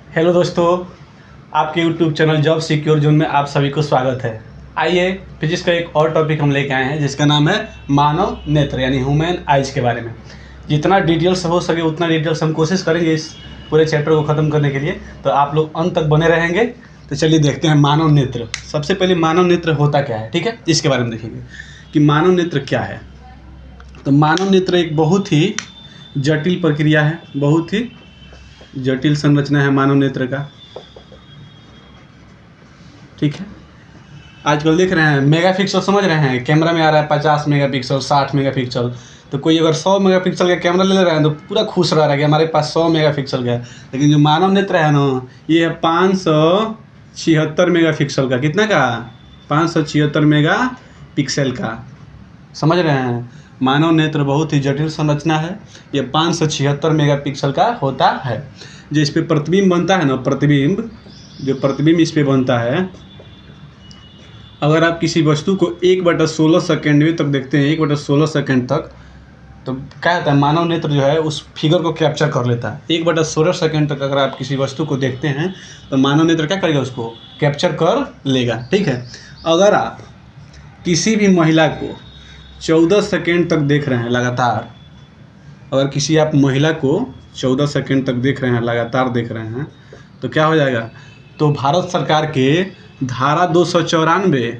Hello दोस्तों, आपके YouTube channel job secure zone में आप सभी को स्वागत है। आइए फिजिक्स का एक और टॉपिक हम लेके आए हैं जिसका नाम है मानव नेत्र यानी ह्यूमन आइज के बारे में। जितना डिटेल्स हो सके उतना डिटेल्स हम कोशिश करेंगे इस पूरे चैप्टर को ख़त्म करने के लिए, तो आप लोग अंत तक बने रहेंगे। तो चलिए देखते हैं मानव नेत्र। सबसे पहले मानव नेत्र होता क्या है, ठीक है, इसके बारे में देखेंगे कि मानव नेत्र क्या है। तो मानव नेत्र एक बहुत ही जटिल प्रक्रिया है, बहुत ही जटिल संरचना है मानव नेत्र का, ठीक है। आजकल देख रहे हैं मेगापिक्सल, समझ रहे हैं, कैमरा में आ रहा है 50 मेगापिक्सल 60 मेगापिक्सल। तो कोई अगर 100 मेगापिक्सल का कैमरा ले रहा है तो पूरा खुश रह रहा है कि हमारे पास 100 मेगापिक्सल का है। लेकिन जो मानव नेत्र है ना, ये है 576 मेगापिक्सल का। कितना का? 576 मेगापिक्सल का। समझ रहे हैं, मानव नेत्र बहुत ही जटिल संरचना है। ये 576 मेगापिक्सल का होता है। जो इस पर प्रतिबिंब बनता है ना, प्रतिबिंब, जो प्रतिबिंब इस पर बनता है, अगर आप किसी वस्तु को 1/16 सेकेंड में तक देखते हैं, 1/16 सेकेंड तक, तो क्या होता है, मानव नेत्र जो है उस फिगर को कैप्चर कर लेता है। 1/16 सेकेंड तक अगर आप किसी वस्तु को देखते हैं तो मानव नेत्र क्या करेगा, उसको कैप्चर कर लेगा, ठीक है। अगर आप किसी भी महिला को 14 सेकेंड तक देख रहे हैं लगातार, अगर किसी आप महिला को 14 सेकेंड तक देख रहे हैं, लगातार देख रहे हैं, तो क्या हो जाएगा, तो भारत सरकार के धारा 294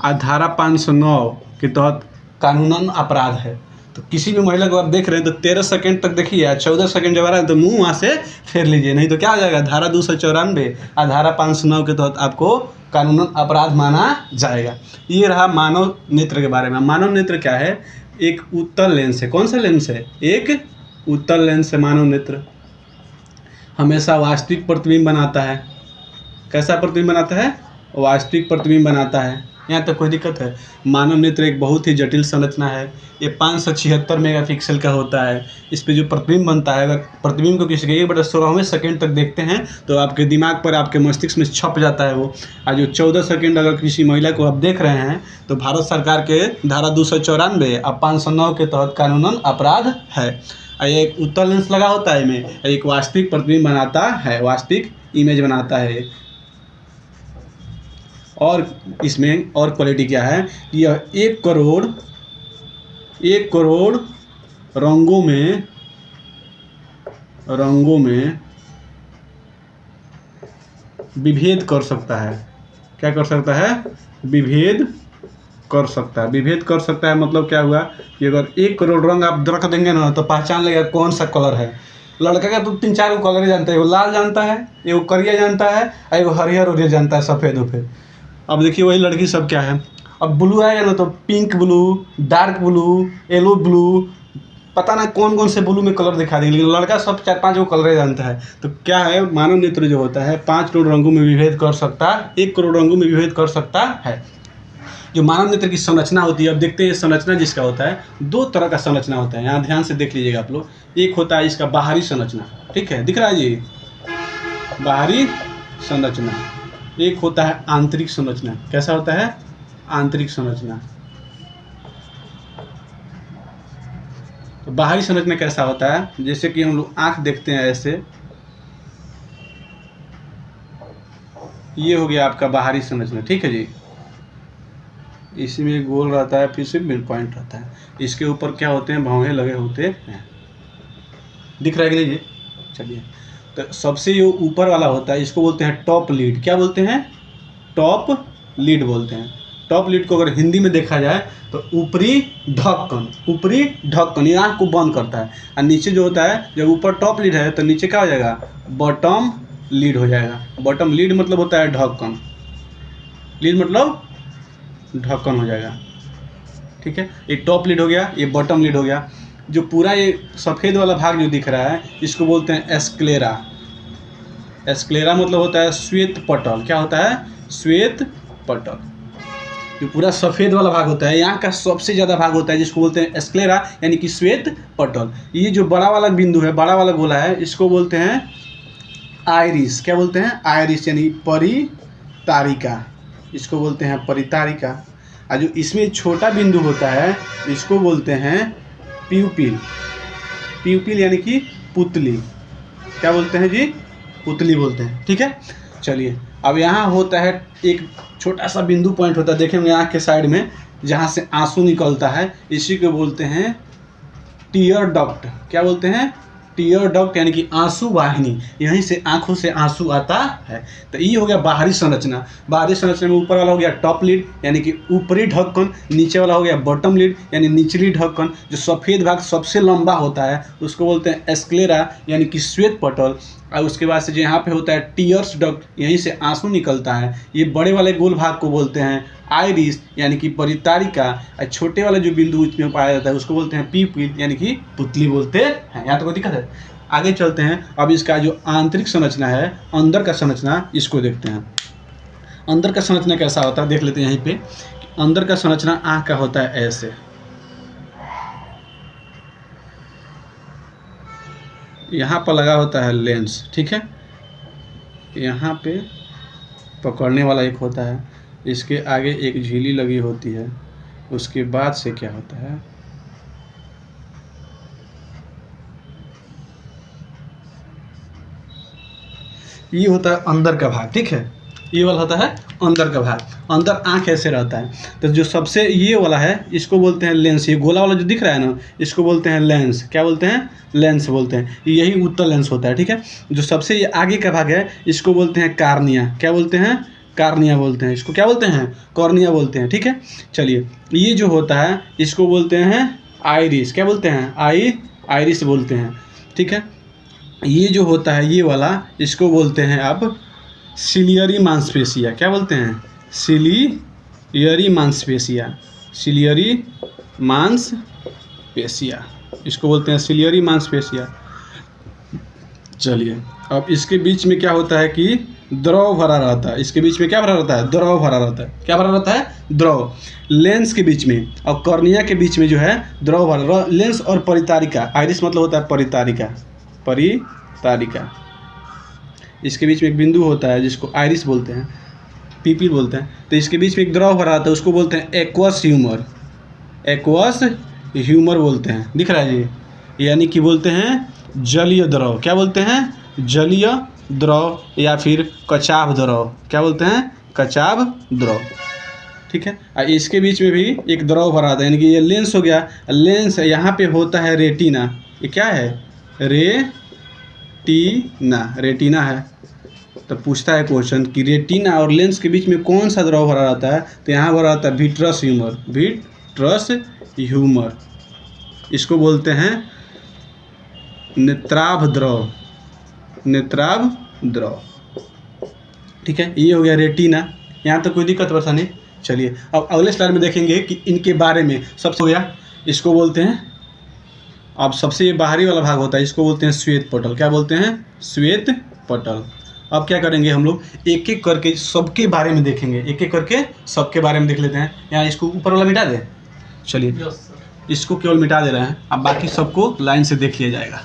और धारा 509 के तहत कानूनन अपराध है। तो किसी भी महिला को आप देख रहे हैं तो 13 सेकेंड तक देखिए, 14 सेकेंड जब आ रहा है तो मुंह वहाँ से फेर लीजिए, नहीं तो क्या हो जाएगा, धारा 294 और धारा 509 के तहत आपको कानूनन अपराध माना जाएगा। ये रहा मानव नेत्र के बारे में। मानव नेत्र क्या है, एक उत्तल लेंस है। कौन सा लेंस है? एक उत्तल लेंस है मानव नेत्र। हमेशा वास्तविक प्रतिबिंब बनाता है। कैसा प्रतिबिंब बनाता है? वास्तविक प्रतिबिंब बनाता है। यहाँ तक कोई दिक्कत है? मानव नेत्र एक बहुत ही जटिल संरचना है। ये 576 मेगापिक्सल का होता है। इस पे जो प्रतिबिंब बनता है, अगर प्रतिबिंब को किसी के 1/16वें सेकेंड तक देखते हैं तो आपके दिमाग पर, आपके मस्तिष्क में छप जाता है वो। और जो 14 सेकेंड अगर किसी महिला को आप देख रहे हैं तो भारत सरकार के धारा 294 और 509 के तहत कानूनन अपराध है। एक उत्तल लेंस लगा होता है, में एक वास्तविक प्रतिबिंब बनाता है, वास्तविक इमेज बनाता है। और इसमें और क्वालिटी क्या है, यह 1 करोड़ रंगों में विभेद कर सकता है। क्या कर सकता है? विभेद कर सकता है। विभेद कर सकता है मतलब क्या हुआ कि अगर 1 करोड़ रंग आप रख देंगे ना तो पहचान लेगा कौन सा कलर है। लड़का का तो 3-4 कलर ही जानता है, एगो लाल जानता है, एगो करिया जानता है, और एगो हरियर उरियर जानता है, सफ़ेद उफेद। अब देखिए वही लड़की सब क्या है, अब ब्लू आएगा ना तो pink blue, dark blue, yellow blue, पता ना कौन कौन से ब्लू में कलर दिखा देंगे, लेकिन लड़का सब 4-5 वो कलर ही जानता है। तो क्या है, मानव नेत्र जो होता है 5 करोड़ रंगों में विभेद कर सकता है, 1 करोड़ रंगों में विभेद कर सकता है। जो मानव नेत्र की संरचना होती है, अब देखते हैं संरचना जिसका होता है, 2 तरह का संरचना होता है। यहाँ ध्यान से देख लीजिएगा आप लोग। एक होता है इसका बाहरी संरचना, ठीक है, दिख रहा है जी, बाहरी संरचना। एक होता है आंतरिक संरचना। कैसा होता है? आंतरिक संरचना। तो बाहरी संरचना कैसा होता है, जैसे कि हम लोग आंख देखते हैं ऐसे, ये हो गया आपका बाहरी संरचना, ठीक है जी। इसमें गोल रहता है, फिर से मिड पॉइंट रहता है, इसके ऊपर क्या होते हैं, भौहें लगे होते हैं। दिख रहा है कि नहीं जी? चलिए, तो सबसे जो ऊपर वाला होता है इसको बोलते हैं टॉप लीड। क्या बोलते हैं? टॉप लीड बोलते हैं। टॉप लीड को अगर हिंदी में देखा जाए तो ऊपरी ढक्कन, ऊपरी ढक्कन, ये आँख को बंद करता है। और नीचे जो होता है, जब ऊपर टॉप लीड है तो नीचे क्या हो जाएगा, बॉटम लीड हो जाएगा। बॉटम लीड मतलब होता है ढक्कन, लीड मतलब ढक्कन हो जाएगा, ठीक है। ये टॉप लीड हो गया, ये बॉटम लीड हो गया। जो पूरा ये सफ़ेद वाला भाग जो दिख रहा है इसको बोलते हैं एस्क्लेरा। एस्क्लेरा मतलब होता है श्वेत पटल। क्या होता है? श्वेत पटल। जो पूरा सफ़ेद वाला भाग होता है, यहाँ का सबसे ज़्यादा भाग होता है, जिसको बोलते हैं एस्क्लेरा यानी कि श्वेत पटल। ये जो बड़ा वाला बिंदु है, बड़ा वाला गोला है, इसको बोलते हैं आइरिस। क्या बोलते हैं? आइरिस यानी परितारिका, इसको बोलते हैं परितारिका। और जो इसमें छोटा बिंदु होता है इसको बोलते हैं प्यूपिल। प्यूपिल यानी कि पुतली। क्या बोलते हैं जी? पुतली बोलते हैं। ठीक है, चलिए अब यहाँ होता है एक छोटा सा बिंदु पॉइंट होता है, देखेंगे आँख के साइड में जहाँ से आंसू निकलता है, इसी को बोलते हैं टीयर डक्ट। क्या बोलते हैं? टीयर डक्ट, यानी कि आंसू वाहिनी। यहीं से आंखों से आंसू आता है। तो ये हो गया बाहरी संरचना। बाहरी संरचना में ऊपर वाला हो गया टॉप लिड यानी कि ऊपरी ढक्कन, नीचे वाला हो गया बॉटम लिड यानी निचली ढक्कन। जो सफ़ेद भाग सबसे लंबा होता है उसको बोलते हैं एस्क्लेरा यानी कि श्वेत पटल। और उसके बाद से जो यहाँ पे होता है टीयर्स डक्ट, यहीं से आंसू निकलता है। ये बड़े वाले गोल भाग को बोलते हैं आइरिस यानी कि परितारिका। और छोटे वाला जो बिंदु इसमें पाया जाता है उसको बोलते हैं पीपिल यानी कि पुतली बोलते हैं। यहाँ तो कोई दिक्कत है? आगे चलते हैं। अब इसका जो आंतरिक संरचना है, अंदर का संरचना, इसको देखते हैं। अंदर का संरचना कैसा होता है देख लेते हैं। यहीं पे अंदर का संरचना आँख का होता है ऐसे। यहाँ पर लगा होता है लेंस। ठीक है, यहाँ पे पकड़ने वाला एक होता है, इसके आगे एक झिल्ली लगी होती है। उसके बाद से क्या होता है, ये होता है अंदर का भाग। ठीक है, ये वाला होता है अंदर का भाग। अंदर आँख ऐसे रहता है। तो जो सबसे ये वाला है इसको बोलते हैं लेंस। ये गोला वाला जो दिख रहा है ना, इसको बोलते हैं लेंस। क्या बोलते हैं? लेंस बोलते हैं। यही उत्तल लेंस होता है। ठीक है, जो सबसे ये आगे का भाग है इसको बोलते हैं कार्निया। क्या बोलते हैं? कार्निया बोलते हैं। इसको क्या बोलते हैं? कॉर्निया बोलते हैं। ठीक है, चलिए ये जो होता है इसको बोलते हैं आइरिस। क्या बोलते हैं? आइरिस बोलते हैं। ठीक है, ये जो होता है ये वाला, इसको बोलते हैं आप सिलियरी मांसपेशिया। क्या बोलते हैं? सिलियरी मांसपेशिया। सिलियरी मांसपेशिया, इसको बोलते हैं सिलियरी मांसपेशिया। चलिए अब इसके बीच में क्या होता है कि द्रव भरा रहता है। इसके बीच में क्या भरा रहता है? द्रव भरा रहता है। क्या भरा रहता है? द्रव। लेंस के बीच में और कॉर्निया के बीच में जो है द्रव भरा। लेंस और परितारिका, आइरिस मतलब होता है परितारिका। परितारिका, इसके बीच में एक बिंदु होता है जिसको आइरिस बोलते हैं, पीपिल बोलते हैं। तो इसके बीच में एक द्रव भरा रहता है, उसको बोलते हैं एक्वस ह्यूमर। एक्वस ह्यूमर बोलते हैं। दिख रहा है जी? यानी कि बोलते हैं जलीय द्रव। क्या बोलते हैं? जलीय द्रव या फिर कचाभ द्रव। क्या बोलते हैं? कचाभ द्रव। ठीक है, और इसके बीच में भी एक द्रव भरा रहता है, यानी कि ये लेंस हो गया। लेंस यहाँ पे होता है रेटिना। ये क्या है? रेटिना है। तो पूछता है क्वेश्चन कि रेटिना और लेंस के बीच में कौन सा द्रव भरा रहता है? तो यहाँ भरा रहता है विट्रस ह्यूमर। विट्रस ह्यूमर, इसको बोलते हैं नेत्राभ द्रव। नेत्राभ द्रव। ठीक है, ये हो गया रेटिना। यहाँ तक कोई दिक्कत परेशानी? चलिए अब अगले स्लाइड में देखेंगे कि इनके बारे में। सबसे हो गया, इसको बोलते हैं, अब सबसे बाहरी वाला भाग होता है इसको बोलते हैं श्वेत पटल। क्या बोलते हैं? श्वेत पटल। अब क्या करेंगे हम लोग, एक एक करके सबके बारे में देखेंगे। एक एक करके सबके बारे में देख लेते हैं। यहाँ इसको ऊपर वाला मिटा दें। चलिए इसको केवल मिटा दे रहे हैं, अब बाकी सबको लाइन से देख लिया जाएगा।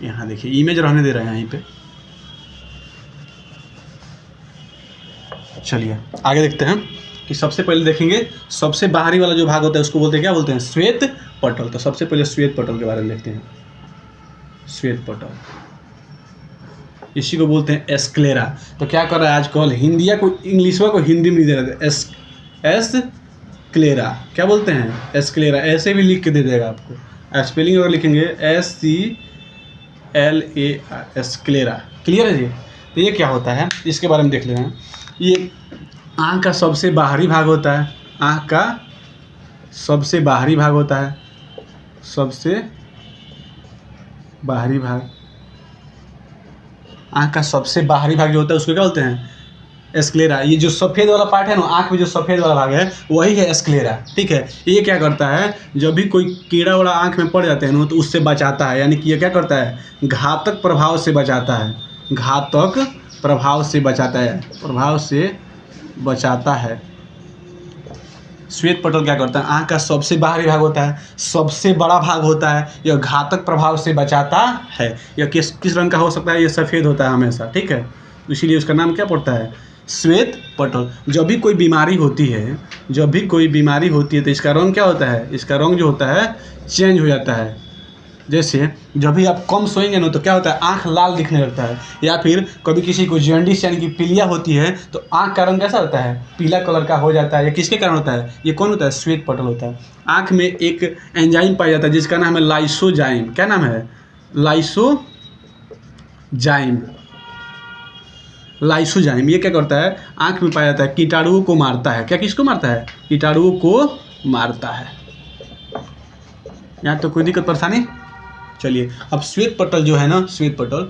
यहाँ देखिए इमेज रहने दे रहे हैं यहीं पे। चलिए आगे देखते हैं कि सबसे पहले देखेंगे सबसे बाहरी वाला जो भाग होता है उसको बोलते हैं, क्या बोलते हैं? श्वेत पटल। तो सबसे पहले श्वेत पटल के बारे में देखते हैं। श्वेत पटल, इसी को बोलते हैं एस्क्लेरा। तो क्या कर रहा है आजकल, हिंदिया को इंग्लिशवा को हिंदी में नहीं दे रहे थे। एस्क्लेरा क्या बोलते हैं? एस्क्लेरा। ऐसे भी लिख के दे देगा आपको। स्पेलिंग अगर लिखेंगे SCLAR, एस्क्लेरा। क्लियर है जी? तो ये क्या होता है इसके बारे में देख लेते हैं। ये आँख का सबसे बाहरी भाग होता है। आँख का सबसे बाहरी भाग होता है। सबसे बाहरी भाग, आँख का सबसे बाहरी भाग जो होता है उसको क्या बोलते हैं? एस्क्लेरा। ये जो सफ़ेद वाला पार्ट है ना, आँख में जो सफ़ेद वाला भाग है वही है एस्क्लेरा। ठीक है, ये क्या करता है, जब भी कोई कीड़ा उड़ा आँख में पड़ जाते हैं ना तो उससे बचाता है। यानी कि ये क्या करता है? घातक प्रभाव से बचाता है। घातक प्रभाव से बचाता है। प्रभाव से बचाता है। श्वेत पटल क्या करता है? आँख का सबसे बाहरी भाग होता है, सबसे बड़ा भाग होता है। यह घातक प्रभाव से बचाता है। यह किस रंग का हो सकता है? यह सफ़ेद होता है हमेशा। ठीक है, इसीलिए उसका नाम क्या पड़ता है? श्वेत पटल। जब भी कोई बीमारी होती है, तो इसका रंग क्या होता है? इसका रंग जो होता है चेंज हो जाता है। जैसे जब भी आप कम सोएंगे ना तो क्या होता है, आँख लाल दिखने लगता है, या फिर कभी किसी को जॉन्डिस यानी कि पीलिया होती है तो आँख का रंग कैसा होता है, पीला कलर का हो जाता है। ये किसके कारण होता है, ये कौन होता है, श्वेत पटल होता है। आँख में एक एंजाइम पाया जाता है जिसका नाम है लाइसोजाइम। क्या नाम है, लाइसोजाइम। लाइसोजाइम ये क्या करता है, आँख में पाया जाता है, कीटाणुओं को मारता है। क्या किसको मारता है, कीटाणुओं को मारता है। यहाँ तो कोई दिक्कत परेशानी। चलिए अब श्वेत पटल जो है ना, श्वेत पटल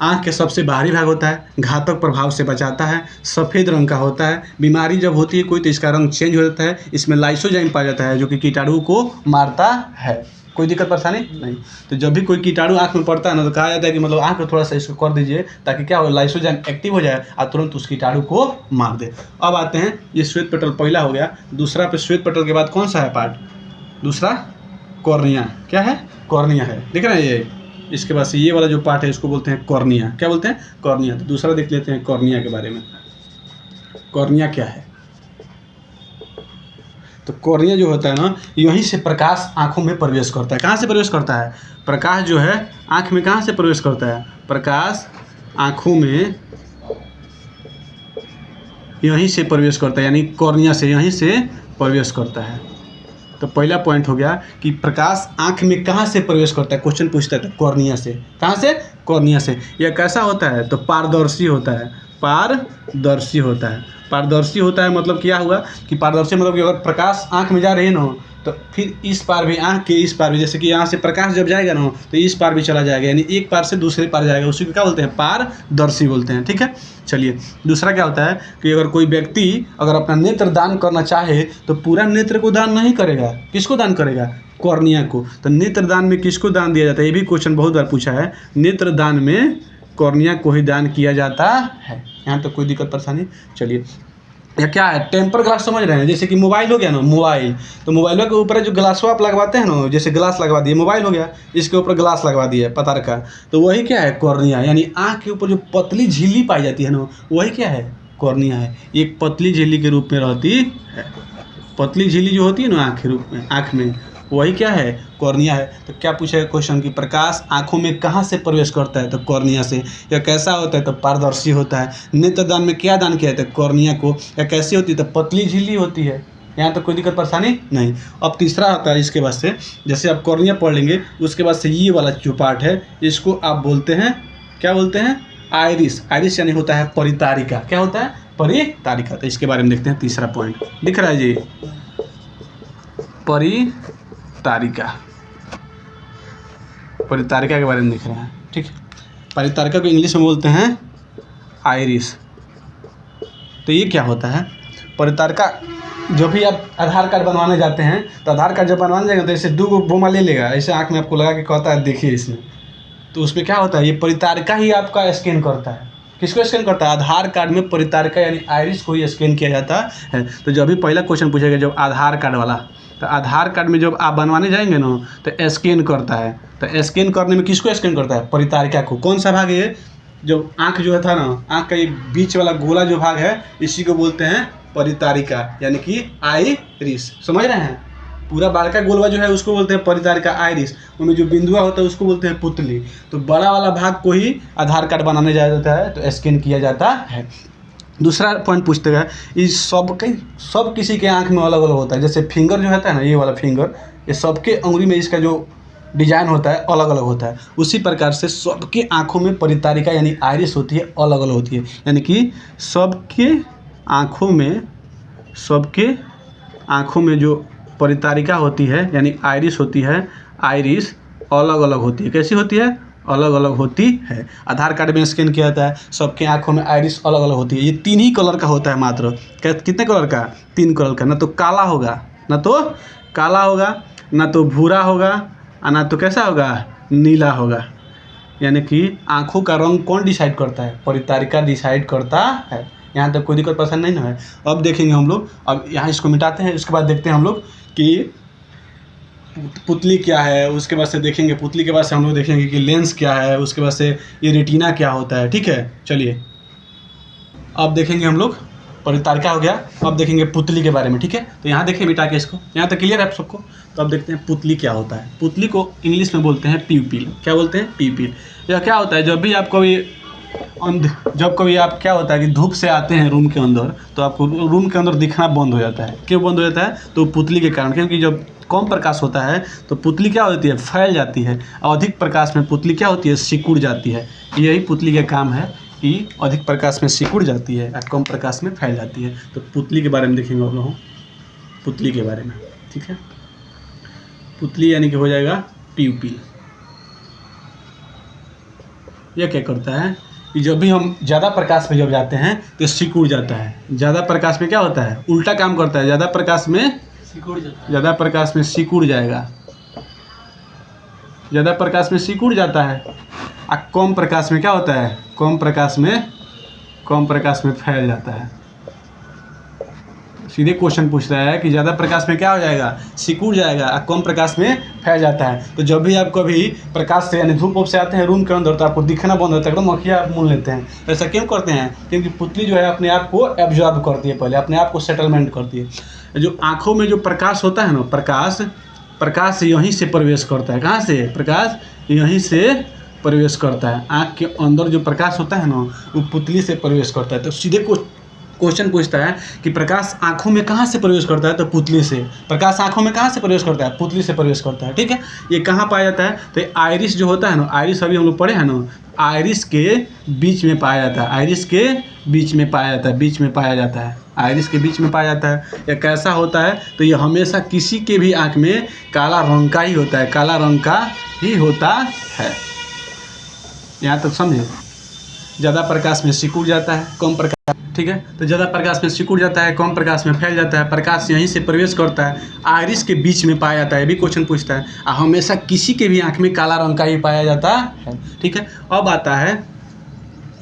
आँख के सबसे बाहरी भाग होता है, घातक प्रभाव से बचाता है, सफ़ेद रंग का होता है। बीमारी जब होती है कोई तो इसका रंग चेंज हो जाता है। इसमें लाइसोजाइम पाया जाता है जो कि कीटाणु को मारता है। कोई दिक्कत परेशानी नहीं। तो जब भी कोई कीटाणु आँख में पड़ता है ना तो कहा जाता है कि मतलब आँख को थोड़ा सा इसको कर दीजिए ताकि क्या हो, लाइसोजाइम एक्टिव हो जाए और तुरंत उस कीटाणु को मार दे। अब आते हैं, ये श्वेत पटल पहला हो गया। दूसरा पे श्वेत पटल के बाद कौन सा है पार्ट, दूसरा कॉर्निया। क्या है, कॉर्निया है, देख रहे हैं ये। इसके बाद से ये वाला जो पार्ट है इसको बोलते हैं कॉर्निया। क्या बोलते हैं, कॉर्निया। तो दूसरा देख लेते हैं कॉर्निया के बारे में। कॉर्निया क्या है, तो कॉर्निया जो होता है ना, यहीं से प्रकाश आँखों में प्रवेश करता है। कहाँ से प्रवेश करता है, प्रकाश जो है आँख में कहाँ से प्रवेश करता है, प्रकाश आँखों में यहीं से प्रवेश करता है, यानी कॉर्निया से यहीं से प्रवेश करता है। तो पहला पॉइंट हो गया कि प्रकाश आँख में कहाँ से प्रवेश करता है, क्वेश्चन पूछता है तो कॉर्निया से। कहाँ से, कॉर्निया से। यह कैसा होता है, तो पारदर्शी होता है, पारदर्शी होता है। पारदर्शी होता है मतलब क्या हुआ कि पारदर्शी मतलब कि अगर प्रकाश आँख में जा रही है ना तो फिर इस पार भी, आँख के इस पार भी, जैसे कि यहाँ से प्रकाश जब जाएगा ना तो इस पार भी चला जाएगा, यानी एक पार से दूसरे पार जाएगा, उसी को क्या बोलते हैं, पारदर्शी बोलते हैं। ठीक है। चलिए दूसरा क्या होता है कि अगर कोई व्यक्ति अगर अपना नेत्र दान करना चाहे तो पूरा नेत्र को दान नहीं करेगा, किसको दान करेगा, कॉर्निया को। तो नेत्र दान में किसको दान दिया जाता है, ये भी क्वेश्चन बहुत बार पूछा है। नेत्र दान में कॉर्निया को ही दान किया जाता है। यहाँ तो कोई दिक्कत परेशानी। चलिए या क्या है, टेम्पर ग्लास समझ रहे हैं, जैसे कि मोबाइल हो गया ना, मोबाइल, तो मोबाइलों के ऊपर जो ग्लास आप लगवाते हैं ना, जैसे ग्लास लगवा दिए, मोबाइल हो गया, इसके ऊपर ग्लास लगवा दिया पतार का, तो वही क्या है, कॉर्निया। यानी आँख के ऊपर जो पतली झिल्ली पाई जाती है ना, वही क्या है, कॉर्निया है। एक पतली झिल्ली के रूप में रहती है। पतली झिल्ली जो होती है ना आँख के रूप में, आँख में, वही क्या है, कॉर्निया है। तो क्या पूछा है क्वेश्चन की प्रकाश आँखों में कहाँ से प्रवेश करता है, तो कॉर्निया से। या कैसा होता है, तो पारदर्शी होता है। नेत्र दान में क्या दान किया है, तो कॉर्निया को। या कैसी होती है, तो पतली झिल्ली होती है। यहाँ तो कोई दिक्कत परेशानी नहीं। अब तीसरा आता है इसके बाद से, जैसे आप कॉर्निया पढ़ लेंगे उसके बाद से ये वाला जो पार्ट है इसको आप बोलते हैं, क्या बोलते हैं, आइरिस। आइरिस यानी होता है परितारिका। क्या होता है, परितारिका। तो इसके बारे में देखते हैं, तीसरा पॉइंट दिख रहा है जी, परितारिका। परितारिका के बारे में देख रहे हैं। ठीक है। परितारिका को इंग्लिश में बोलते हैं आइरिस। तो ये क्या होता है, परितारिका, जब भी आप आधार कार्ड बनवाने जाते हैं तो आधार कार्ड जब बनवाने जाएंगे तो ऐसे 2 बोमा ले लेगा, ऐसे आँख में आपको लगा के कहता है देखिए इसमें, तो उसमें क्या होता है, ये परितारिका ही आपका स्कैन करता है। किसको स्कैन करता है, आधार कार्ड में परितारिका यानी आइरिस को ही स्कैन किया जाता है। तो जब भी पहला क्वेश्चन पूछेगा जब आधार कार्ड वाला, तो आधार कार्ड में जब आप बनवाने जाएंगे ना तो स्कैन करता है। तो स्कैन करने में किसको स्कैन करता है, परितारिका को। कौन सा भाग है ये, जो आँख जो था ना, आँख का ये बीच वाला गोला जो भाग है इसी को बोलते हैं परितारिका यानी कि आइरिस। समझ रहे हैं, पूरा बड़का गोलवा जो है उसको बोलते हैं परितारिका आइरिस, उनमें जो बिंदुआ होता है उसको बोलते हैं पुतली। तो बड़ा वाला भाग को ही आधार कार्ड बनाने जाता है तो स्कैन किया जाता है। दूसरा पॉइंट पूछते हैं, इस सब किसी के आँख में अलग अलग होता है। जैसे फिंगर जो होता है ना, ये वाला फिंगर, ये सबके उंगली में इसका जो डिजाइन होता है अलग अलग होता है। उसी प्रकार से सबके आँखों में परितारिका यानी आइरिस होती है, अलग अलग होती है। यानी कि सबके आँखों में जो परितारिका होती है यानी आइरिस होती है, आइरिस अलग अलग होती है। कैसी होती है, अलग अलग होती है। आधार कार्ड में स्कैन किया जाता है, सबके आँखों में आइरिस अलग अलग होती है। ये 3 ही कलर का होता है मात्र। कितने कलर का, 3 कलर का। ना तो काला होगा, ना तो भूरा होगा, और ना तो कैसा होगा, नीला होगा। यानी कि आँखों का रंग कौन डिसाइड करता है, परितारिका डिसाइड करता है। यहाँ तक कोई दिक्कत पसंद नहीं ना है। अब देखेंगे हम लोग, अब यहाँ इसको मिटाते हैं, उसके बाद देखते हैं हम लोग कि पुतली क्या है। उसके बाद से देखेंगे, पुतली के बाद से हम लोग देखेंगे कि लेंस क्या है। उसके बाद से ये रेटिना क्या होता है। ठीक है। चलिए अब देखेंगे हम लोग परितारिका हो गया। अब देखेंगे पुतली के बारे में, ठीक है। तो यहाँ देखिए मिटा के इसको, यहाँ तक क्लियर है आप सबको। तो अब देखते हैं पुतली क्या होता है। पुतली को इंग्लिश में बोलते हैं प्यूपिल। क्या बोलते हैं? प्यूपिल। यह क्या होता है, जब भी आप कभी आप क्या होता है कि धूप से आते हैं रूम के अंदर, तो आपको रूम के अंदर दिखना बंद हो जाता है। क्यों बंद हो जाता है? तो पुतली के कारण, क्योंकि जब कम प्रकाश होता है तो पुतली क्या होती है? फैल जाती है। और अधिक प्रकाश में पुतली क्या होती है? सिकुड़ जाती है। यही पुतली का काम है कि अधिक प्रकाश में सिकुड़ जाती है और कम प्रकाश में फैल जाती है। तो पुतली के बारे में देखेंगे आप लोग, पुतली के बारे में, ठीक है। पुतली यानी कि हो जाएगा प्यूपिल। यह क्या करता है कि जब भी हम ज़्यादा प्रकाश में जब जाते हैं तो सिकुड़ जाता है। ज़्यादा प्रकाश में क्या होता है? उल्टा काम करता है। ज़्यादा प्रकाश में सिकुड़ जाएगा। ज़्यादा प्रकाश में सिकुड़ जाता है। और कम प्रकाश में क्या होता है? कम प्रकाश में फैल जाता है। सीधे क्वेश्चन पूछ रहा है कि ज़्यादा प्रकाश में क्या हो जाएगा? सिकुड़ जाएगा और कम प्रकाश में फैल जाता है। तो जब भी आप कभी प्रकाश से यानी धूप से आते हैं रूम के अंदर, तो आपको दिखना बंद होता है, एकदम आँखें आप मूंद लेते हैं। ऐसा क्यों करते हैं? क्योंकि पुतली जो है अपने आप को एब्जॉर्ब करती है, पहले अपने आप को सेटलमेंट करती है। जो आँखों में जो प्रकाश होता है ना, प्रकाश यहीं से प्रवेश करता है। कहाँ से? प्रकाश यहीं से प्रवेश करता है। आँख के अंदर जो प्रकाश होता है ना, वो पुतली से प्रवेश करता है। तो सीधे क्वेश्चन पूछता है कि प्रकाश आँखों में कहाँ से प्रवेश करता है? तो पुतली से। प्रकाश आँखों में कहाँ से प्रवेश करता है? पुतली से प्रवेश करता है, ठीक है। ये कहाँ पाया जाता है? तो आइरिस जो होता है ना, आइरिस अभी हम लोग पढ़े हैं ना, आइरिस के बीच में पाया जाता है। आइरिस के बीच में पाया जाता है। आइरिस के बीच में पाया जाता है। यह कैसा होता है? तो ये हमेशा किसी के भी आँख में काला रंग का ही होता है। काला रंग का ही होता है। यहाँ तक समझे? ज़्यादा प्रकाश में सिकुड़ जाता है, कम प्रकाश, ठीक है। तो ज़्यादा प्रकाश में सिकुड़ जाता है, कम प्रकाश में फैल जाता है। प्रकाश यहीं से प्रवेश करता है। आइरिस के बीच में पाया जाता है, भी क्वेश्चन पूछता है। और हमेशा किसी के भी आँख में काला रंग का ही पाया जाता है, ठीक है। अब आता है,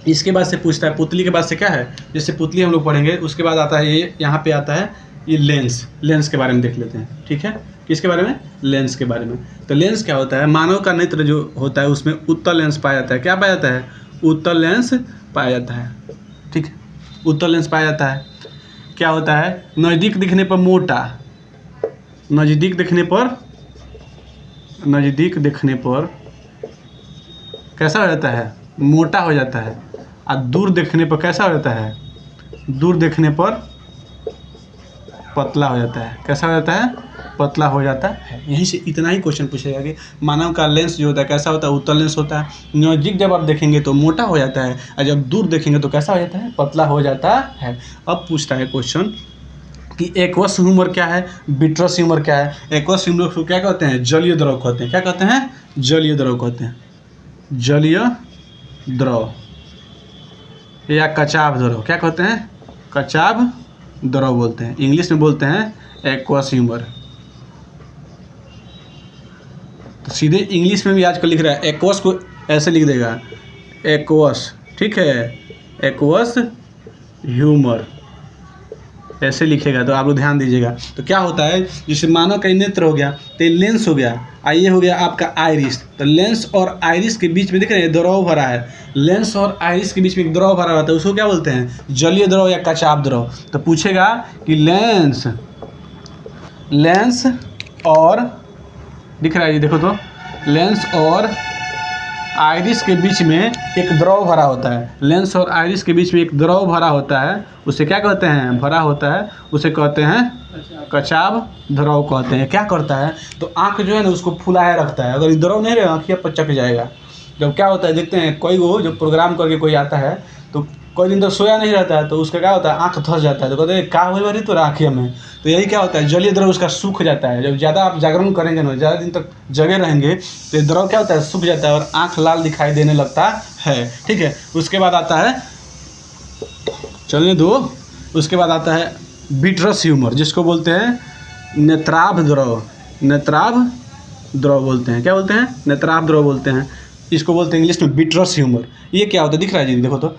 इसके बाद से पूछता है, पुतली के बाद से क्या है? जैसे पुतली हम लोग पढ़ेंगे, उसके बाद आता है ये, यहाँ पे आता है ये लेंस के बारे में देख लेते हैं, ठीक है। किसके बारे में? लेंस के बारे में। तो लेंस क्या होता है? मानव का नेत्र जो होता है उसमें उत्तल लेंस पाया जाता है। क्या पाया जाता है? उत्तल लेंस पाया जाता है, ठीक है। उत्तल लेंस पाया जाता है। क्या होता है? नज़दीक दिखने पर मोटा, नज़दीक देखने पर कैसा हो जाता है? मोटा हो जाता है। और दूर देखने पर कैसा हो जाता है? दूर देखने पर पतला हो जाता है। कैसा हो जाता है? पतला हो जाता है। यहीं से इतना ही क्वेश्चन पूछेगा कि मानव का लेंस जो होता है कैसा होता है? उत्तल लेंस होता है। नज़दीक जब आप देखेंगे तो मोटा हो जाता है, और जब दूर देखेंगे तो कैसा हो जाता है? पतला हो जाता है। अब पूछता है क्वेश्चन कि एक्वस ह्यूमर क्या है, विट्रस ह्यूमर क्या है? एक्वस ह्यूमर को क्या कहते हैं? जलीय द्रव कहते हैं। क्या कहते हैं? जलीय द्रव कहते हैं। जलीय द्रव या कचाभ द्रव, क्या कहते हैं? कचाभ द्रव बोलते हैं। इंग्लिश में बोलते हैं एक्वस ह्यूमर। तो सीधे इंग्लिश में भी आजकल लिख रहा है, एक्वस को ऐसे लिख देगा, एक्वस, ठीक है, एक्वस ह्यूमर ऐसे लिखेगा। तो आप लोग ध्यान दीजिएगा। तो क्या होता है, जैसे मानव का नेत्र हो गया, तो लेंस हो गया, ये हो गया आपका आइरिस। तो लेंस और आइरिस के बीच में देख रहे हैं द्रव भरा है। लेंस और आइरिस के बीच में एक द्रव भरा रहता है, उसको क्या बोलते हैं? जलीय द्रव या कचाभ द्रव। तो पूछेगा कि लेंस और दिख रहा है, ये देखो तो लेंस और आइरिस के बीच में एक द्रव भरा होता है। लेंस और आइरिस के बीच में एक द्रव भरा होता है, उसे क्या कहते हैं? भरा होता है, उसे कहते हैं कचाभ द्रव कहते हैं। क्या करता है? तो आँख जो है ना उसको फुलाया रखता है। अगर द्रव नहीं रहेगा आँखिया पचक जाएगा। जब क्या होता है देखते हैं, कोई वो जब प्रोग्राम करके कोई आता है तो कोई दिन तो सोया नहीं रहता है, तो उसका क्या होता है? आँख धंस जाता है। तो कहते हैं क्या हुई बारी तो आँखिया में। तो यही क्या होता है? जलीय द्रव उसका सूख जाता है। जब ज़्यादा आप जागरण करेंगे ना, ज़्यादा दिन तक जगे रहेंगे, तो ये द्रव क्या होता है? सूख जाता है और आँख लाल दिखाई देने लगता है, ठीक है। उसके बाद आता है, चलने दो, उसके बाद आता है विट्रस ह्यूमर, जिसको बोलते हैं नेत्राभ द्रव। नेत्राभ द्रव बोलते हैं। क्या बोलते हैं? नेत्राभ द्रव बोलते हैं। इसको बोलते हैं इंग्लिश में विट्रस ह्यूमर। ये क्या होता है? दिख रहा है जी, देखो तो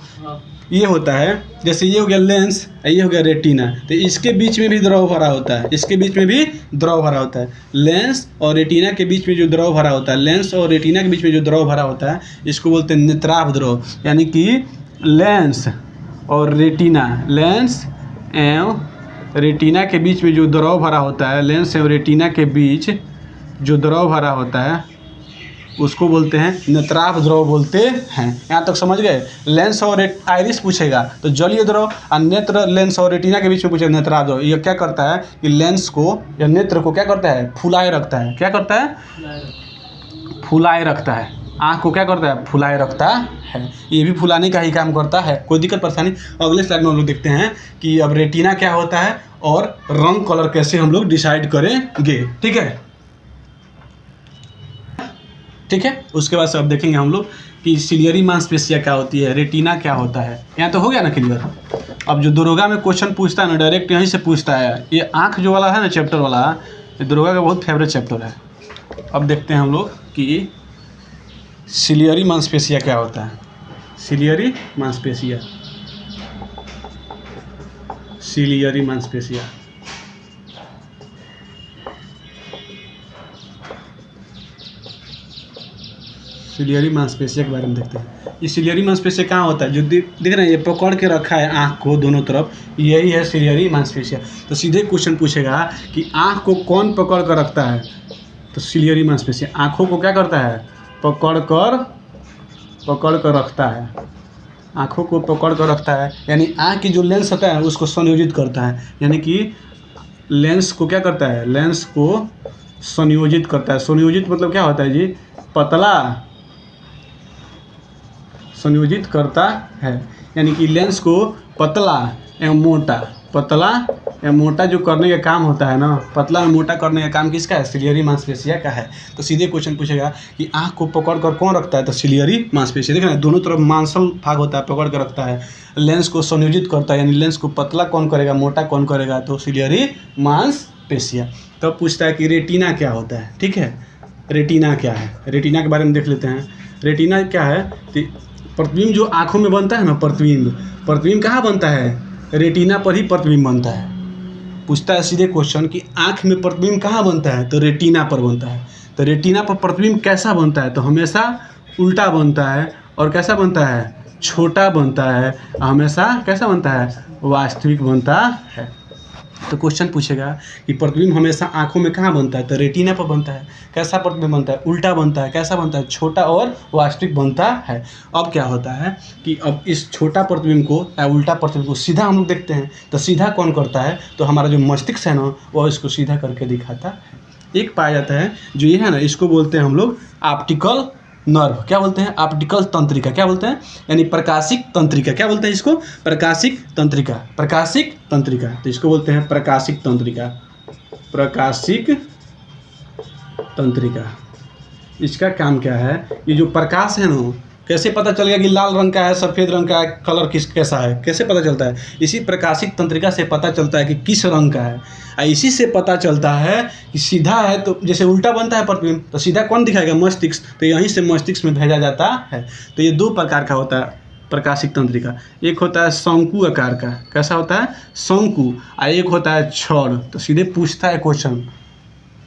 ये होता है, जैसे ये हो गया लेंस, ये हो गया रेटिना, तो इसके बीच में भी द्रव भरा होता है। इसके बीच में भी द्रव भरा होता है। लेंस और रेटिना के बीच में जो द्रव भरा होता है, लेंस और रेटिना के बीच में जो द्रव भरा होता है, इसको बोलते हैं नेत्राभ द्रव। यानी कि लेंस और रेटिना, लेंस एवं रेटिना के बीच में जो द्रव भरा होता है, लेंस एवं रेटिना के बीच जो द्रव भरा होता है उसको बोलते हैं नेत्राभ द्रव बोलते हैं। यहाँ तक समझ गए। लेंस और आइरिस पूछेगा तो जलीय द्रव, और नेत्र लेंस और रेटिना के बीच में पूछेगा नेत्राभ द्रव। ये क्या करता है कि लेंस को या नेत्र को क्या करता है, फुलाए रखता है। क्या करता है, फुलाए रखता है। आँख को क्या करता है, फुलाए रखता है। ये भी फुलाने का ही काम करता है। कोई दिक्कत परेशानी? अगले स्लाइड में हम लोग देखते हैं कि अब रेटिना क्या होता है और रंग कलर कैसे हम लोग डिसाइड करेंगे। ठीक है, ठीक है। उसके बाद से अब देखेंगे हम लोग कि सिलियरी मांसपेशिया क्या होती है, रेटिना क्या होता है। यहाँ तो हो गया ना क्लियर। अब जो दरोगा में क्वेश्चन पूछता है ना, डायरेक्ट यहीं से पूछता है। ये आँख जो वाला है ना चैप्टर वाला, ये दरोगा का बहुत फेवरेट चैप्टर है। अब देखते हैं हम लोग कि सिलियरी मांसपेशिया क्या होता है। सिलियरी मांसपेशिया, सिलियरी मांसपेशिया। सिलियरी मांसपेशिया के बारे में देखते हैं। ये सिलियरी मांसपेशिया कहाँ होता है, जो दिख रहे हैं ये पकड़ के रखा है आँख को दोनों तरफ, यही है सिलियरी मांसपेशिया। तो सीधे क्वेश्चन पूछेगा कि आँख को कौन पकड़ कर रखता है, तो सिलियरी मांसपेशिया आँखों को क्या करता है, पकड़ कर रखता है। आँखों को पकड़ कर रखता है, यानी आँख की जो लेंस होता है उसको संयोजित करता है। यानी कि लेंस को क्या करता है, लेंस को संयोजित करता है। संयोजित मतलब क्या होता है जी, पतला संयोजित करता है। यानी कि लेंस को पतला एवं मोटा, पतला एवं मोटा जो करने का काम होता है ना, पतला एवं मोटा करने का काम किसका है, सिलियरी मांसपेशिया का है। तो सीधे क्वेश्चन पूछेगा कि आँख को पकड़ कर कौन रखता है, तो सिलियरी मांसपेशिया। देखना दोनों तरफ मांसल भाग होता है, पकड़ कर रखता है। लेंस को संयोजित करता है, यानी लेंस को पतला कौन करेगा, मोटा कौन करेगा, तो सिलियरी मांसपेशिया। तब पूछता है कि रेटिना क्या होता है। ठीक है, रेटिना क्या है, रेटिना के बारे में देख लेते हैं। रेटिना क्या है, प्रतिबिंब जो आँखों में बनता है ना, प्रतिबिंब कहाँ बनता है, रेटिना पर ही प्रतिबिंब बनता है। पूछता है सीधे क्वेश्चन कि आँख में प्रतिबिंब कहाँ बनता है, तो रेटिना पर बनता है। तो रेटिना पर प्रतिबिंब कैसा बनता है, तो हमेशा उल्टा बनता है। और कैसा बनता है, छोटा बनता है। हमेशा कैसा बनता है, वास्तविक बनता है। तो क्वेश्चन पूछेगा कि प्रतिबिंब हमेशा आँखों में कहाँ बनता है, तो रेटिना पर बनता है। कैसा प्रतिबिंब बनता है, उल्टा बनता है। कैसा बनता है, छोटा और वास्तविक बनता है। अब क्या होता है कि अब इस छोटा प्रतिबिंब को या उल्टा प्रतिबिंब को सीधा हम लोग देखते हैं, तो सीधा कौन करता है, तो हमारा जो मस्तिष्क है ना, वह इसको सीधा करके दिखाता है। एक पाया जाता है जो ये है ना, इसको बोलते हैं हम लोग ऑप्टिकल नर्व। क्या बोलते हैं, ऑप्टिकल तंत्रिका। क्या बोलते हैं, यानी प्रकाशिक तंत्रिका। क्या बोलते हैं इसको, प्रकाशिक तंत्रिका, प्रकाशिक तंत्रिका। तो इसको बोलते हैं प्रकाशिक तंत्रिका, प्रकाशिक तंत्रिका। इसका काम क्या है, ये जो प्रकाश है ना, कैसे पता चल गया कि लाल रंग का है, सफ़ेद रंग का है, कलर कैसा है, कैसे पता चलता है, इसी प्रकाशिक तंत्रिका से पता चलता है कि किस रंग का है। इसी से पता चलता है कि सीधा है तो जैसे उल्टा बनता है प्रतिबिंब, तो सीधा कौन दिखाएगा, मस्तिष्क। तो यहीं से मस्तिष्क में भेजा जाता है। तो ये दो प्रकार का होता है प्रकाशिक तंत्रिका। एक होता है शंकु आकार का, कैसा होता है, शंकु। और एक होता है छड़। तो सीधे पूछता है क्वेश्चन,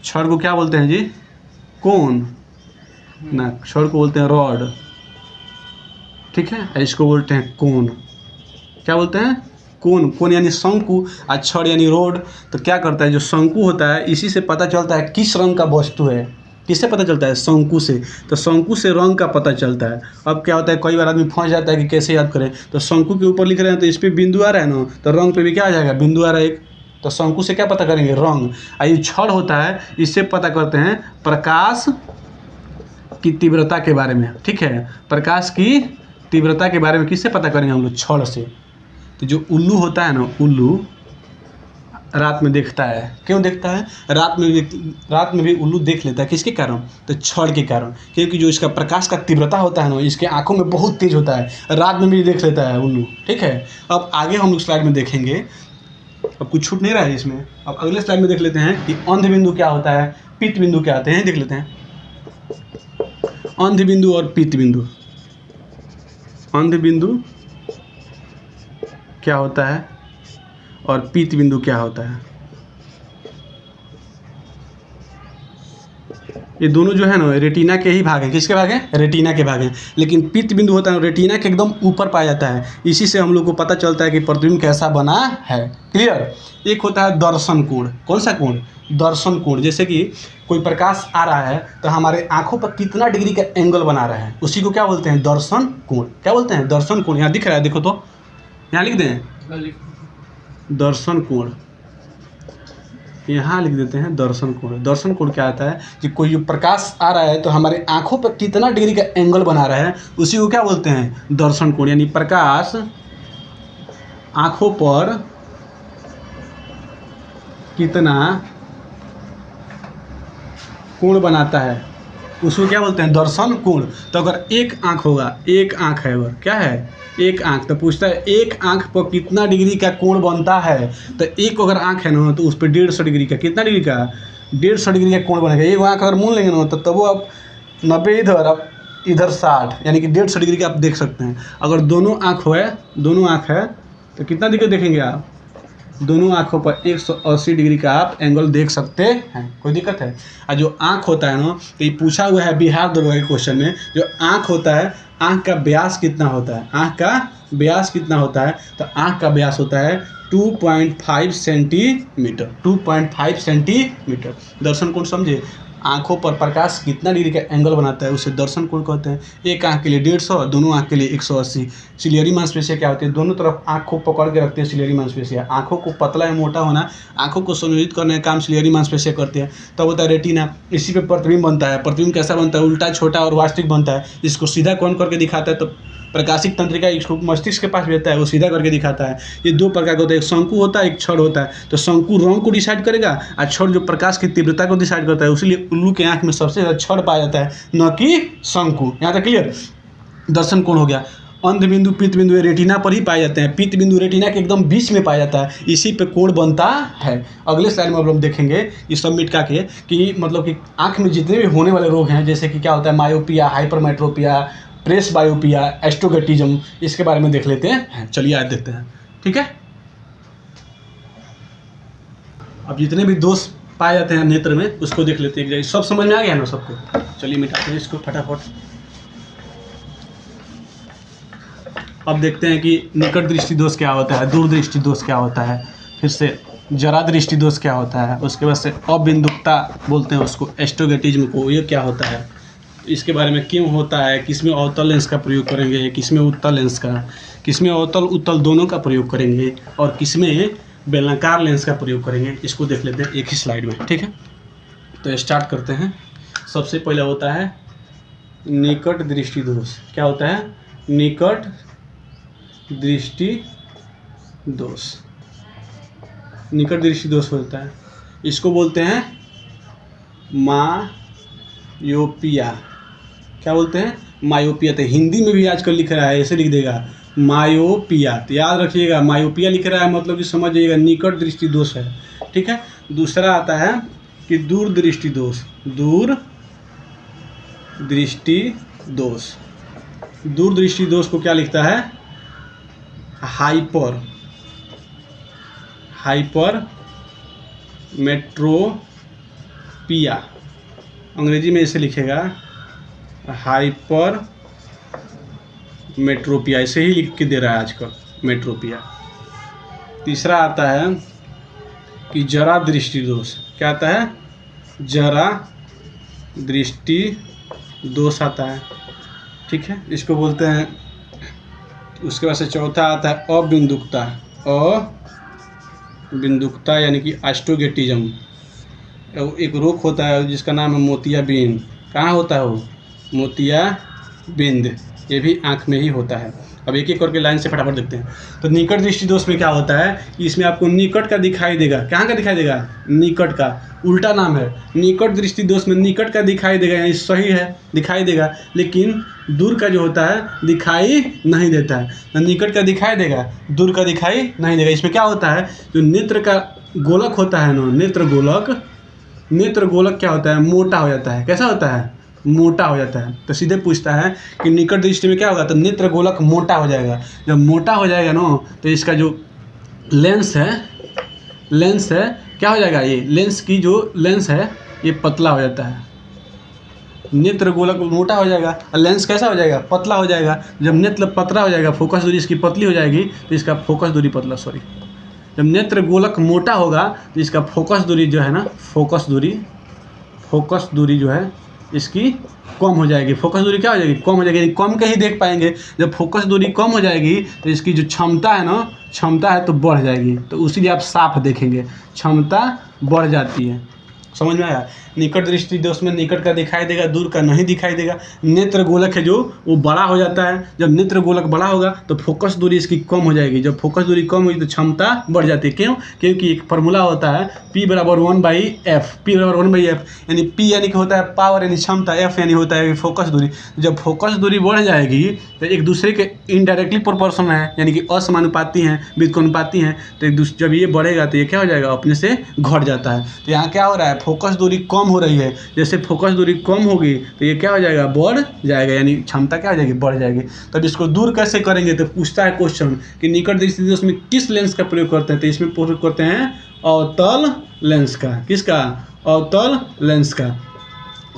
छड़ को क्या बोलते हैं जी, कोन ना, छड़ को बोलते हैं रॉड। ठीक है, इसको बोलते हैं कोन। क्या बोलते हैं, कोन। कोन यानी शंकु और छड़ यानी रोड। तो क्या करता है, जो शंकु होता है इसी से पता चलता है किस रंग का वस्तु है। किससे पता चलता है, शंकु से। तो शंकु से रंग का पता चलता है। अब क्या होता है, कई बार आदमी फंस जाता है कि कैसे याद करें। तो शंकु के ऊपर लिख रहे हैं तो इस पर बिंदु आ रहा है ना, तो रंग पे भी क्या आ जाएगा, बिंदु आ रहा है एक। तो शंकु से क्या पता करेंगे, रंग। और ये छड़ होता है, इससे पता करते हैं प्रकाश की तीव्रता के बारे में। ठीक है, प्रकाश की तीव्रता के बारे में किससे पता करेंगे हम लोग, छड़ से। तो जो उल्लू होता है ना, उल्लू रात में देखता है। क्यों देखता है, रात में भी उल्लू देख लेता है, किसके कारण, तो छड़ के कारण। क्योंकि जो इसका प्रकाश का तीव्रता होता है ना, इसके आंखों में बहुत तेज होता है, रात में भी देख लेता है उल्लू। ठीक है, अब आगे हम लोग स्लाइड में देखेंगे, अब कुछ छूट नहीं रहा है इसमें। अब अगले स्लाइड में देख लेते हैं कि अंध बिंदु क्या होता है, पित्त बिंदु क्या होते हैं, देख लेते हैं। अंध बिंदु और पित्त बिंदु। अंध बिंदु क्या होता है और पित्त बिंदु क्या होता है। ये दोनों जो है ना रेटिना के ही भाग हैं। किसके भाग हैं? रेटिना के भाग हैं। लेकिन पित्त बिंदु होता है रेटिना के एकदम ऊपर पाया जाता है। इसी से हम लोग को पता चलता है कि प्रतिबिंब कैसा बना है। क्लियर? एक होता है दर्शन कोण। कौन सा कोण? दर्शन कोण। जैसे कि कोई प्रकाश आ रहा है तो हमारे आंखों पर कितना डिग्री का एंगल बना रहा है, उसी को क्या बोलते हैं? दर्शन कोण। क्या बोलते हैं? दर्शन कोण। यहाँ दिख रहा है, देखो तो, यहाँ लिख दें दर्शन कोण, यहाँ लिख देते हैं दर्शन कोण। दर्शन कोण क्या आता है कि कोई जो प्रकाश आ रहा है तो हमारे आंखों पर कितना डिग्री का एंगल बना रहा है, उसी को क्या बोलते हैं? दर्शन कोण। यानी प्रकाश आंखों पर कितना कोण बनाता है, उसको क्या बोलते हैं? दर्शन कोण। तो अगर एक आंख होगा, एक आंख है, अगर क्या है? एक आंख, तो पूछता है एक आंख पर कितना डिग्री का कोण बनता है। तो एक अगर आंख है ना तो उस पर 150 डिग्री का, कितना डिग्री का? 150 डिग्री का कोण बनेगा। एक आंख अगर मून लेंगे ना तो तब वो आप 90 इधर, आप इधर 60, यानी कि 150 डिग्री का आप देख सकते हैं। अगर दोनों आंख है तो कितना डिग्री देखेंगे आप? दोनों आंखों पर 180 डिग्री का आप एंगल देख सकते हैं। कोई दिक्कत है? और जो आंख होता है ना, तो ये पूछा हुआ है बिहार दरोगा के क्वेश्चन में, जो आंख होता है, आंख का व्यास कितना होता है? आंख का व्यास कितना होता है? तो आंख का व्यास होता है 2.5 सेंटीमीटर। 2.5 सेंटीमीटर। दर्शन कोण समझे? आंखों पर प्रकाश कितना डिग्री का एंगल बनाता है, उसे दर्शन कोण कहते हैं। एक आंख के लिए 150, दोनों आंख के लिए 180। सिलियरी मांसपेशियाँ क्या होती है? दोनों तरफ आंख को पकड़ के रखते हैं सिलियरी मांसपेशियाँ। आंखों को पतला या मोटा होना, आंखों को संयोजित करने का काम सिलियरी मांसपेशियाँ करते हैं। तब होता है रेटिना। इसी पे प्रतिबिंब बनता है। प्रतिबिंब कैसा बनता है? उल्टा, छोटा और वास्तविक बनता है। इसको सीधा कौन करके दिखाता है? तो प्रकाशिक तंत्रिका इसको मस्तिष्क के पास रहता है, वो सीधा करके दिखाता है। ये दो प्रकार का होता है, एक शंकु होता है, एक छड़ होता है। तो शंकु रंग को डिसाइड करेगा और छड़ जो प्रकाश की तीव्रता को डिसाइड करता है। उसीलिए उल्लू के आंख में सबसे ज़्यादा छड़ पाया जाता है, न कि शंकु। यहाँ तक क्लियर? दर्शन कोण हो गया। अंध बिंदु, पित्त बिंदु रेटिना पर ही पाए जाते हैं। पित्त बिंदु रेटिना के एकदम बीच में पाया जाता है, इसी पे कोण बनता है। अगले स्लाइड में अब हम देखेंगे ये सब मिटा के कि मतलब कि आंख में जितने भी होने वाले रोग हैं, जैसे कि क्या होता है? मायोपिया, हाइपरमेट्रोपिया, प्रेस बायोपिया, एस्ट्रोगेटिज्म, इसके बारे में देख लेते हैं। चलिए आज देखते हैं। ठीक है? अब जितने भी दोष पाए जाते हैं नेत्र में, उसको देख लेते हैं। सब समझ में आ गया ना सबको? चलिए मिटाते हैं इसको फटाफट। अब देखते हैं कि निकट दृष्टि दोष क्या होता है, दूर दृष्टि दोष क्या होता है, फिर से जरा दृष्टि दोष क्या होता है, उसके बाद से अबिंदुकता बोलते हैं उसको, एस्ट्रोगेटिज्म को, ये क्या होता है, इसके बारे में क्यों होता है, किसमें अवतल लेंस का प्रयोग करेंगे, किसमें उत्तल लेंस का, किसमें अवतल उत्तल दोनों का प्रयोग करेंगे, और किसमें बेलनाकार लेंस का प्रयोग करेंगे, इसको देख लेते हैं एक ही स्लाइड में। ठीक है? तो स्टार्ट करते हैं। सबसे पहले होता है निकट दृष्टि दोष। क्या होता है? निकट दृष्टि दोष। निकट दृष्टि दोष होता है, इसको बोलते हैं मायोपिया। क्या बोलते हैं? मायोपिया। तो हिंदी में भी आजकल लिख रहा है, ऐसे लिख देगा मायोपिया। तो याद रखिएगा, मायोपिया लिख रहा है मतलब कि समझिएगा निकट दृष्टि दोष है। ठीक है? दूसरा आता है कि दूर दृष्टि दोष। दूर दृष्टि दोष। दूर दृष्टि दोष को क्या लिखता है? हाइपरमेट्रोपिया। अंग्रेजी में इसे लिखेगा हाइपरमेट्रोपिया, इसे ही लिख के दे रहा है आजकल, मेट्रोपिया। तीसरा आता है कि जरा दृष्टि दोष। क्या आता है? जरा दृष्टि दोष आता है। ठीक है? इसको बोलते हैं। उसके बाद से चौथा आता है अबिंदुकता। अबिंदुकता यानी कि एस्ट्रोगेटिज्म। एक रोग होता है जिसका नाम है मोतियाबिंद। कहाँ होता है वो? मोतियाबिंद। ये भी आँख में ही होता है। अब एक एक करके लाइन से फटाफट देखते हैं। तो निकट दृष्टि दोष में क्या होता है कि इसमें आपको निकट का दिखाई देगा। कहाँ का दिखाई देगा? निकट का। उल्टा नाम है, निकट दृष्टि दोष में निकट का दिखाई देगा, यानी सही है, दिखाई देगा, लेकिन दूर का जो होता है दिखाई नहीं देता है। तो निकट का दिखाई देगा, दूर का दिखाई नहीं देगा। इसमें क्या होता है? जो नेत्र का गोलक होता है ना, नेत्र गोलक क्या होता है? मोटा हो जाता है। कैसा होता है? मोटा हो जाता है। तो सीधे पूछता है कि निकट दृष्टि में क्या होगा? तो नेत्र गोलक मोटा हो जाएगा। जब मोटा हो जाएगा ना तो इसका जो लेंस है क्या हो जाएगा? ये लेंस की जो लेंस है ये पतला हो जाता है। नेत्र गोलक मोटा हो जाएगा और लेंस कैसा हो जाएगा, पतला हो जाएगा। जब नेत्र पतला हो जाएगा, फोकस दूरी इसकी पतली हो जाएगी तो इसका फोकस दूरी पतला, सॉरी, जब नेत्र गोलक मोटा होगा तो इसका फोकस दूरी जो है ना, फोकस दूरी जो है इसकी कम हो जाएगी। फोकस दूरी क्या हो जाएगी, कम हो जाएगी, कम के ही देख पाएंगे। जब फोकस दूरी कम हो जाएगी तो इसकी जो क्षमता है ना, क्षमता है तो बढ़ जाएगी, तो उसीलिए आप साफ देखेंगे, क्षमता बढ़ जाती है। समझ में आया। निकट दृष्टि दोष में निकट का दिखाई देगा, दूर का नहीं दिखाई देगा। नेत्र गोलक है जो वो बड़ा हो जाता है। जब नेत्र गोलक बड़ा होगा तो फोकस दूरी इसकी कम हो जाएगी। जब फोकस दूरी कम होगी तो क्षमता बढ़ जाती है। क्यों? क्योंकि एक फार्मूला होता है P बराबर 1/f, P बराबर 1/f, यानी P यानी कि होता है पावर यानी क्षमता, F यानी होता है फोकस दूरी। जब फोकस दूरी बढ़ जाएगी तो एक दूसरे के इनडायरेक्टली प्रोपोर्शनल है, यानी कि असमानुपाती हैं, व्युत्क्रमानुपाती हैं, तो एक दूसरे जब ये बढ़ेगा तो ये क्या हो जाएगा, अपने से घट जाता है। तो यहाँ क्या हो रहा है, फोकस दूरी कम हो रही है। जैसे फोकस दूरी कम होगी तो ये क्या हो जाएगा, बढ़ जाएगा, यानी क्षमता क्या हो जाएगी, बढ़ जाएगी। तब इसको दूर कैसे करेंगे, तो पूछता है क्वेश्चन कि निकट दृष्टि दोष में किस लेंस का प्रयोग करते हैं, तो इसमें प्रयोग करते हैं अवतल लेंस का। किसका? अवतल लेंस का।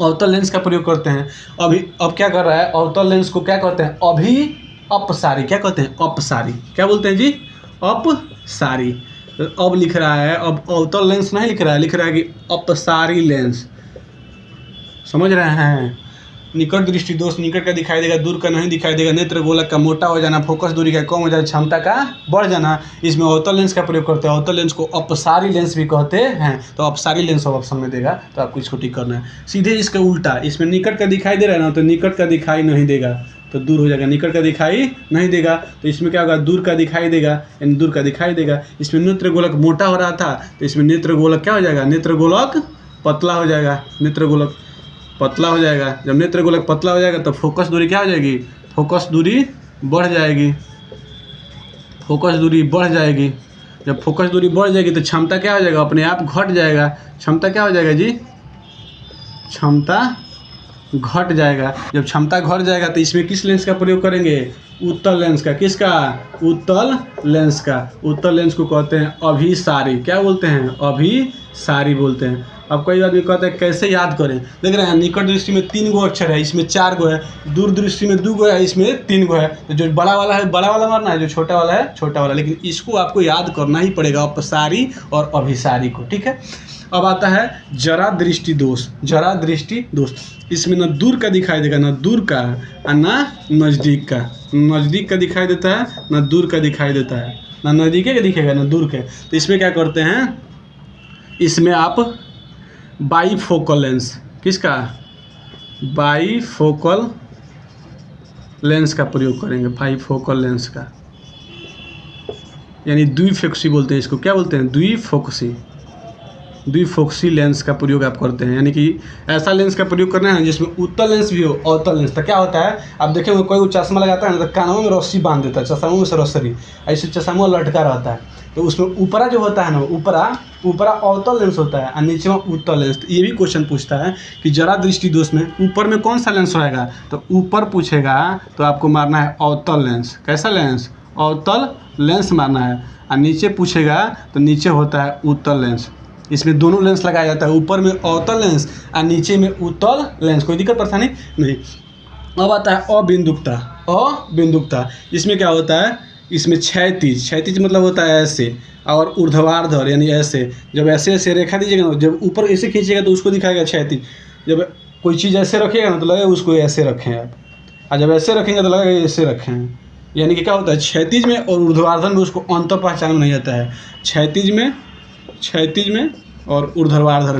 अवतल लेंस का प्रयोग करते हैं। अब क्या कर रहा है, अवतल लेंस को क्या कहते हैं, अभी अपसारी। क्या कहते हैं, अपसारी। क्या बोलते हैं जी, अपसारी। अब लिख रहा है, अब अवतल लेंस नहीं लिख रहा है, लिख रहा है कि अपसारी लेंस। समझ रहे हैं। निकट दृष्टि दोष, निकट का दिखाई देगा, दूर का नहीं दिखाई देगा। नेत्र गोलक का मोटा हो जाना, फोकस दूरी का कम हो जाना, क्षमता का बढ़ जाना, इसमें अवतल लेंस का प्रयोग करते हैं। अवतल लेंस को अपसारी लेंस भी कहते हैं। तो अपसारी लेंस ऑप्शन में देगा, तो आपको इसको टिक करना है। सीधे इसका उल्टा, इसमें निकट का दिखाई दे रहा है ना, तो निकट का दिखाई नहीं देगा तो दूर हो जाएगा। निकट का दिखाई नहीं देगा तो इसमें क्या होगा, दूर का दिखाई देगा, यानी दूर का दिखाई देगा। इसमें नेत्र गोलक मोटा हो रहा था तो इसमें नेत्र गोलक क्या हो जाएगा, नेत्र गोलक पतला हो जाएगा। नेत्र गोलक पतला हो जाएगा। जब नेत्र गोलक पतला हो जाएगा तो फोकस दूरी क्या हो जाएगी, फोकस दूरी बढ़ जाएगी। फोकस दूरी बढ़ जाएगी। जब फोकस दूरी बढ़ जाएगी तो क्षमता क्या हो जाएगा, अपने आप घट जाएगा। क्षमता क्या हो जाएगा जी, क्षमता घट जाएगा। जब क्षमता घट जाएगा तो इसमें किस लेंस का प्रयोग करेंगे, उत्तल लेंस का। किसका, उत्तल लेंस का। उत्तल लेंस को कहते हैं अभिसारी। क्या बोलते हैं, अभिसारी बोलते हैं। अब कई आदमी कहते हैं कैसे याद करें, देख रहे हैं निकट दृष्टि में 3 गो अक्षर है, इसमें 4 गो है। दूर दृष्टि में 2 गो है, इसमें 3 गो है। तो जो बड़ा वाला है बड़ा वाला मारना है, जो छोटा वाला है छोटा वाला। लेकिन इसको आपको याद करना ही पड़ेगा, अपसारी और अभिसारी को। ठीक है। अब आता है जरा दृष्टि दोष। जरा दृष्टि दोष, इसमें ना दूर का दिखाई देगा, ना दूर का और ना नज़दीक का। नज़दीक का दिखाई देता है, ना दूर का दिखाई देता है। ना नज़दीक का दिखेगा, ना दूर के। तो इसमें क्या करते हैं, इसमें आप बाईफोकल लेंस। किसका, बाईफोकल लेंस का प्रयोग करेंगे। बाईफोकल लेंस का, यानी द्विफोक्सी बोलते हैं इसको। क्या बोलते हैं, द्विफोक्सी। द्विफोक्सी लेंस का प्रयोग आप करते हैं, यानी कि ऐसा लेंस का प्रयोग करना है जिसमें उत्तल लेंस भी हो, अवतल लेंस। तो क्या होता है, आप देखेंगे कोई चश्मा लगाता है ना तो कानों में रस्सी बांध देता है, चश्मा में से रस्सी, ऐसे चश्मा लटका रहता है। तो उसमें ऊपरा जो होता है ना, ऊपरा अवतल लेंस होता है और नीचे में उत्तल लेंस। तो ये भी क्वेश्चन पूछता है कि जरा दृष्टि दोष में ऊपर में कौन सा लेंस होएगा, तो ऊपर पूछेगा तो आपको मारना है अवतल लेंस। कैसा लेंस, अवतल लेंस मारना है। और नीचे पूछेगा तो नीचे होता है उत्तल लेंस। इसमें दोनों लेंस लगाया जाता है, ऊपर में अवतल लेंस और नीचे में उत्तल लेंस। कोई दिक्कत परेशानी नहीं। अब आता है अबिंदुकता। अबिंदुकता, इसमें क्या होता है, इसमें क्षैतिज मतलब होता है ऐसे, और ऊर्ध्वाधर यानी ऐसे। जब ऐसे ऐसे रेखा दीजिएगा ना, जब ऊपर ऐसे खींचिएगा तो उसको दिखाएगा क्षैतिज। जब कोई चीज़ ऐसे रखिएगा ना तो लगेगा उसको ऐसे रखें आप, और जब ऐसे रखेंगे तो लगेगा ऐसे रखें हैं। यानी कि क्या होता है, क्षैतिज में और ऊर्ध्वाधर में उसको अंतर पहचान में नहीं आता है। क्षैतिज में और ऊर्ध्वाधर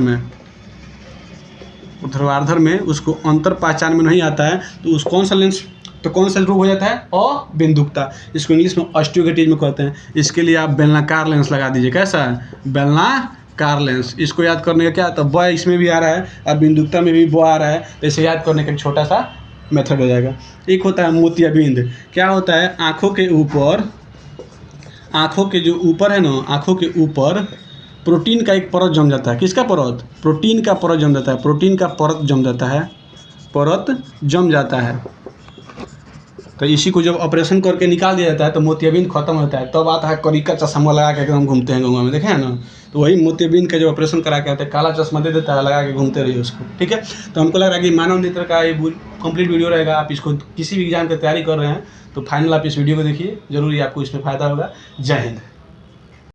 में उसको अंतर पहचान में नहीं आता है। तो उस कौन सा लेंस, तो कौन सा रूप हो जाता है, अबिंदुकता। इसको इंग्लिश में अस्टियोगेटिज में कहते हैं। इसके लिए आप बेलनाकार लेंस लगा दीजिए। कैसा, बेलनाकार लेंस। इसको याद करने का क्या, तो ब इसमें भी आ रहा है और बिंदुकता में भी ब आ रहा है, तो इसे याद करने का एक छोटा सा मेथड हो जाएगा। एक होता है मोतियाबिंद। क्या होता है, आँखों के जो ऊपर है ना, आँखों के ऊपर प्रोटीन का एक परत जम जाता है। किसका परत, प्रोटीन का परत जम जाता है। प्रोटीन का परत जम जाता है। तो इसी को जब ऑपरेशन करके निकाल दिया जाता है तो मोतियाबिंद खत्म होता है। तब आता है करिका चश्मा लगा के एकदम घूमते हैं गंगा में, देखे हैं ना। तो तो वही मोतियाबिंद का जो ऑपरेशन करा के आते हैं, काला चश्मा दे देता है, लगा के घूमते रहिए उसको, ठीक है। तो हमको लग रहा है कि मानव नेत्र का ये कंप्लीट वीडियो रहेगा। आप इसको किसी भी एग्जाम की तैयारी कर रहे हैं तो फाइनल आप इस वीडियो को देखिए, जरूर ही आपको इसमें फ़ायदा होगा। जय हिंद।